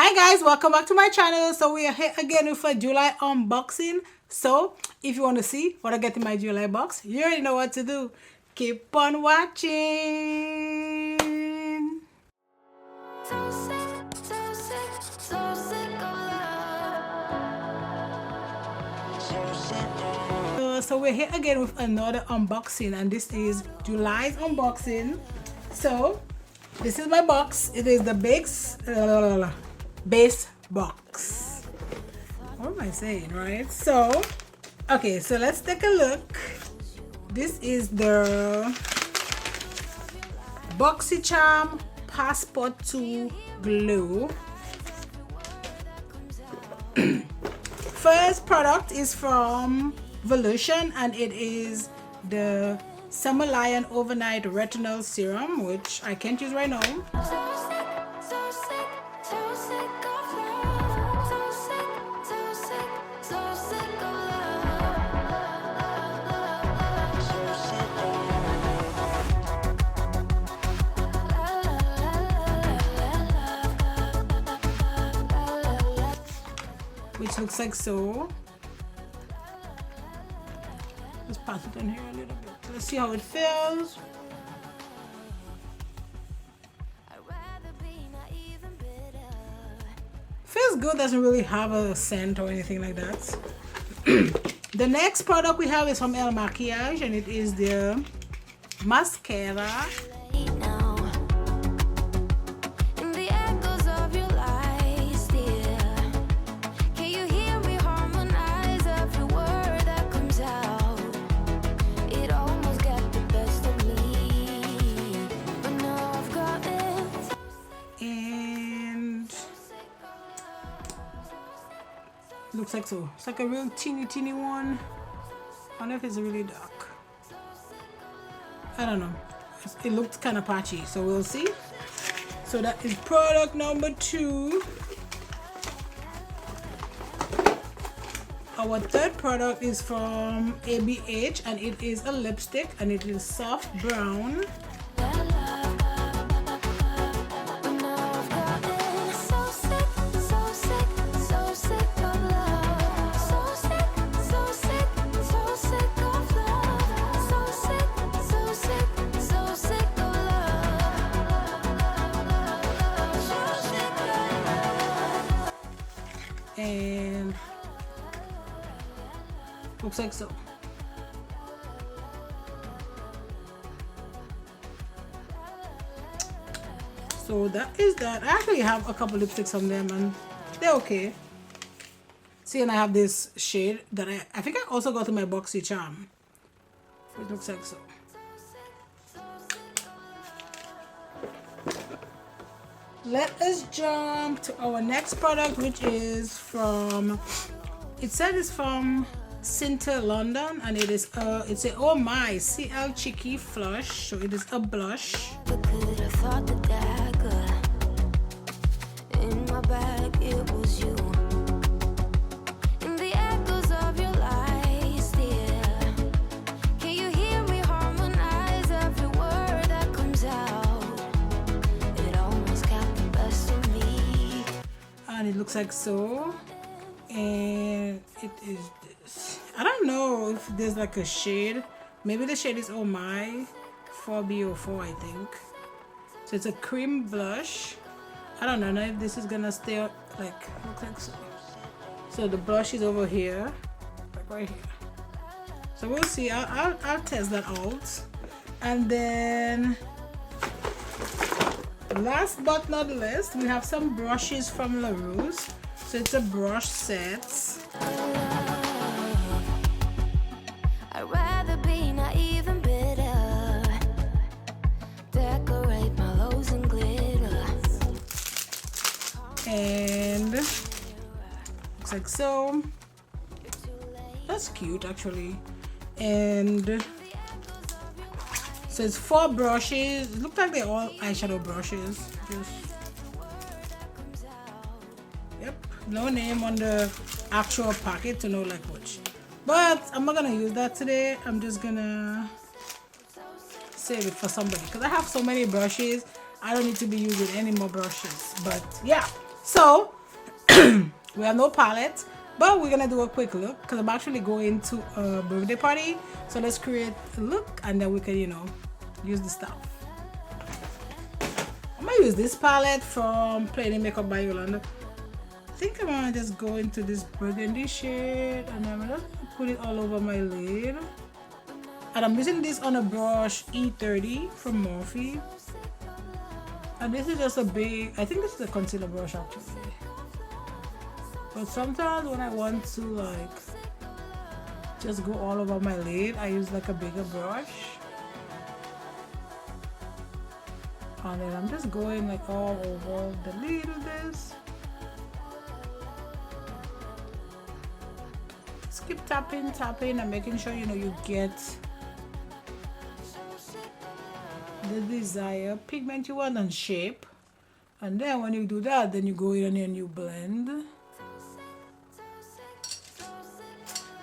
Hi guys, welcome back to my channel. So we are here again with a July unboxing. So if you want to see what I get in my July box, you already know what to do. Keep on watching. So we're here again with another unboxing, and this is July's unboxing. So this is my box. It is the base box. What am I saying, right? So okay, so let's take a look. This is the Boxycharm Passport 2 glue. First product is from Volution, and it is the Summer Lion Overnight Retinol Serum, which I can't use right now. Which looks like so. Let's pass it in here a little bit. Let's see how it feels. Feels good, doesn't really have a scent or anything like that. The next product we have is from Makiage, and it is the mascara. Looks like so. It's like a real teeny one. I don't know if it's really dark. I don't know. It looks kind of patchy, so we'll see. So that is product number 2. Our third product is from ABH, and it is a lipstick, and it is soft brown. And looks like so. So that is that. I actually have a couple lipsticks from them, and they're okay. See, and I have this shade that I think I also got in my Boxycharm. It looks like so. Let us jump to our next product, which is from, it said it's from Cinta London, and it is it's a Oh My CL Cheeky Flush. So it is a blush. In my bag, it was you. And it looks like so, and it is this. I don't know if there's like a shade. Maybe the shade is Oh My 4B04, I think. So it's a cream blush. I don't know if this is gonna stay up, like, looks like so. So the blush is over here, like right here. So we'll see. I'll test that out. And then last but not least, we have some brushes from Ruce. So it's a brush set. I'd rather be naive and bitter. Decorate my lows in glitter. And looks like so. That's cute, actually. And so it's 4 brushes. It looks like they're all eyeshadow brushes. Yep, no name on the actual packet to know like which. But I'm not gonna use that today. I'm just gonna save it for somebody, because I have so many brushes. I don't need to be using any more brushes. But yeah, So we have no palette, but we're gonna do a quick look because I'm actually going to a birthday party. So let's create a look and then we can, you know, use the stuff. I'm gonna use this palette from Plain Makeup by Yolondo. I think I'm gonna just go into this burgundy shade and I'm gonna put it all over my lid. And I'm using this on a brush E30 from Morphe. And this is just a big, I think this is a concealer brush actually. But sometimes when I want to like just go all over my lid, I use like a bigger brush. And then I'm just going like all over the lid with this. Just keep tapping and making sure, you know, you get the desired pigment you want and shape. And then when you do that, then you go in and you blend.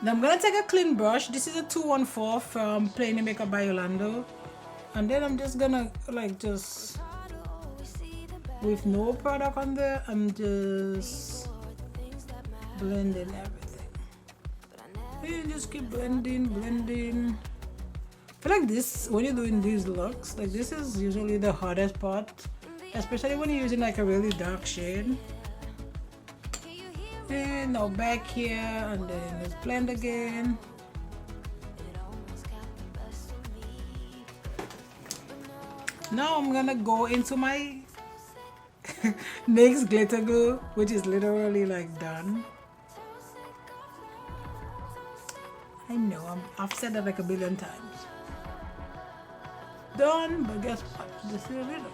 Now I'm gonna take a clean brush. This is a 214 from Plain Makeup by Yolondo. And then I'm just gonna like just with no product on there, I'm just blending everything. You just keep blending. I feel like this, when you're doing these looks, like this is usually the hardest part, especially when you're using like a really dark shade. And now back here and then let's blend again. Now I'm gonna go into my NYX glitter glue, which is literally like done. I know, I've said that like a billion times. Done, but guess what? This is a little.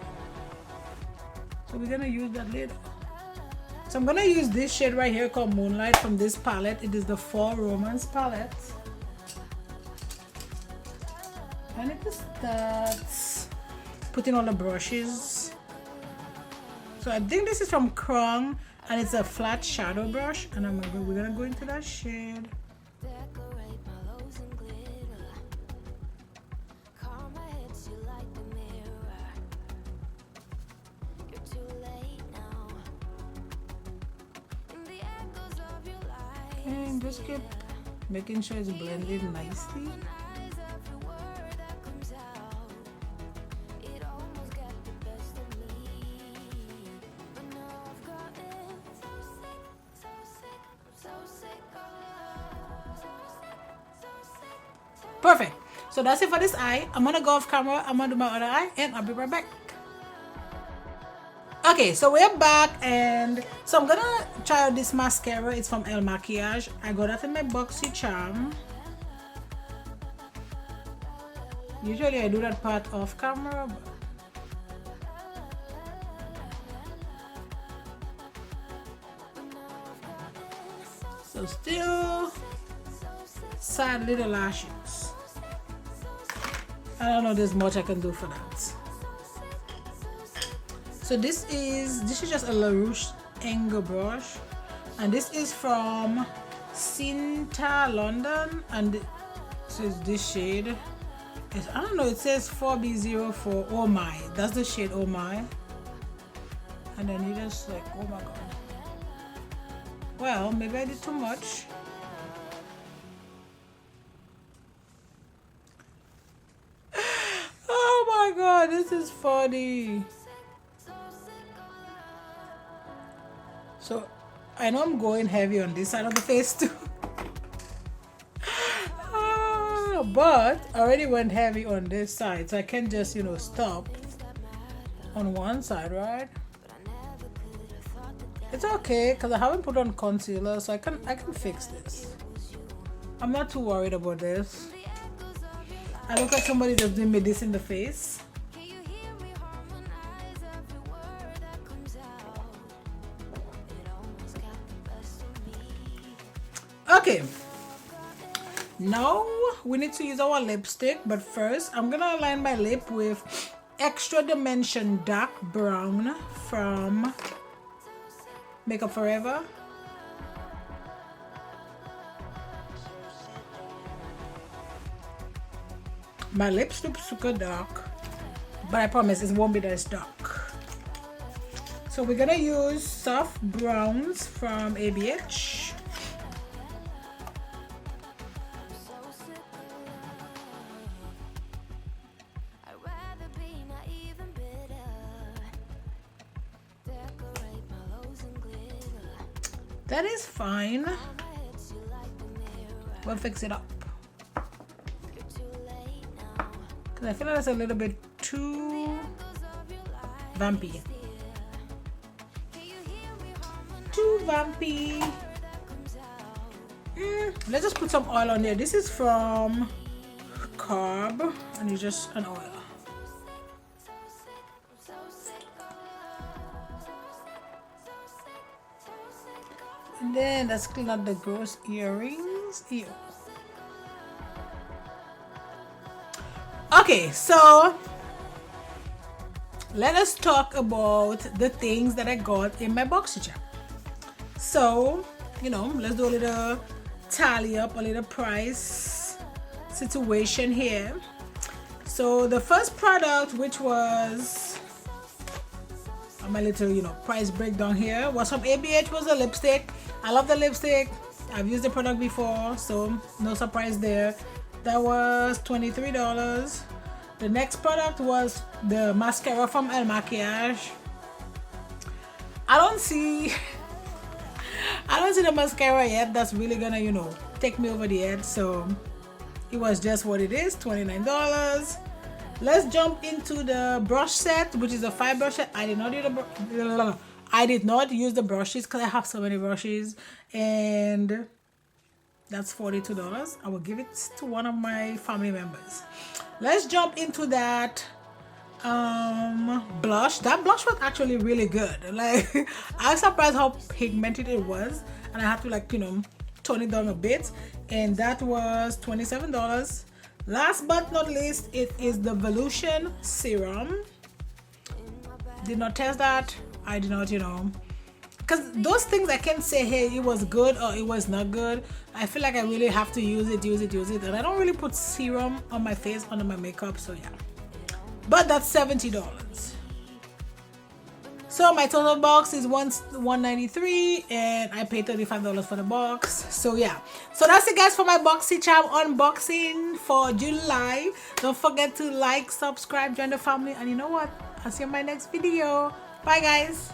So we're gonna use that later. So I'm gonna use this shade right here called Moonlight from this palette. It is the For Romance palette. I need to start putting all the brushes. So I think this is from Krung and it's a flat shadow brush, and we're gonna go into that shade. And just keep making sure it's blended nicely. Perfect. So that's it for this eye. I'm gonna go off camera. I'm gonna do my other eye and I'll be right back. Okay, so we're back, and so I'm gonna try out this mascara. It's from Makiage. I got that in my Boxycharm. Usually I do that part off camera, but so still sad little lashes. I don't know there's much I can do for that. So this is just a LaRouche angle brush, and this is from Cinta London, and so it's this shade. I don't know, it says 4B04. Oh my, that's the shade Oh My. And then you just like, oh my god. Well, maybe I did too much. Oh my god, this is funny. So I know I'm going heavy on this side of the face too. But I already went heavy on this side, so I can just, you know, stop on one side, right? It's okay because I haven't put on concealer, so I can fix this. I'm not too worried about this. I look like somebody just did me this in the face. Okay, now we need to use our lipstick, but first I'm gonna align my lip with Extra Dimension Dark Brown from Makeup Forever. My lips look super dark, but I promise it won't be that dark. So we're gonna use soft browns from ABH. That is fine. We'll fix it up. Because I feel like it's a little bit too vampy. Too vampy. Let's just put some oil on there. This is from KAB and it's just an oil. And then let's clean up the gross earrings. Ew. Okay, so let us talk about the things that I got in my Boxycharm. So, you know, let's do a little tally up, a little price situation here. So the first product, which was my little, you know, price breakdown here, was from ABH, was a lipstick. I love the lipstick. I've used the product before, so no surprise there. That was $23. The next product was the mascara from Makiage. I don't see the mascara yet that's really gonna, you know, take me over the edge, so it was just what it is, $29. Let's jump into the brush set, which is a 5 brush set. I did not use the brushes because I have so many brushes, and that's $42. I will give it to one of my family members. Let's jump into that blush. That blush was actually really good. Like, I was surprised how pigmented it was, and I had to, like, you know, tone it down a bit, and that was $27. Last but not least, it is the Volution Serum. Did not test that. I did not, you know, because those things I can't say, hey, it was good or it was not good. I feel like I really have to use it, and I don't really put serum on my face under my makeup, so yeah. But that's $70. So my total box is $193, and I paid $35 for the box. So yeah, so that's it, guys, for my Boxycharm unboxing for July. Don't forget to like, subscribe, join the family, and you know what, I'll see you in my next video. Bye, guys.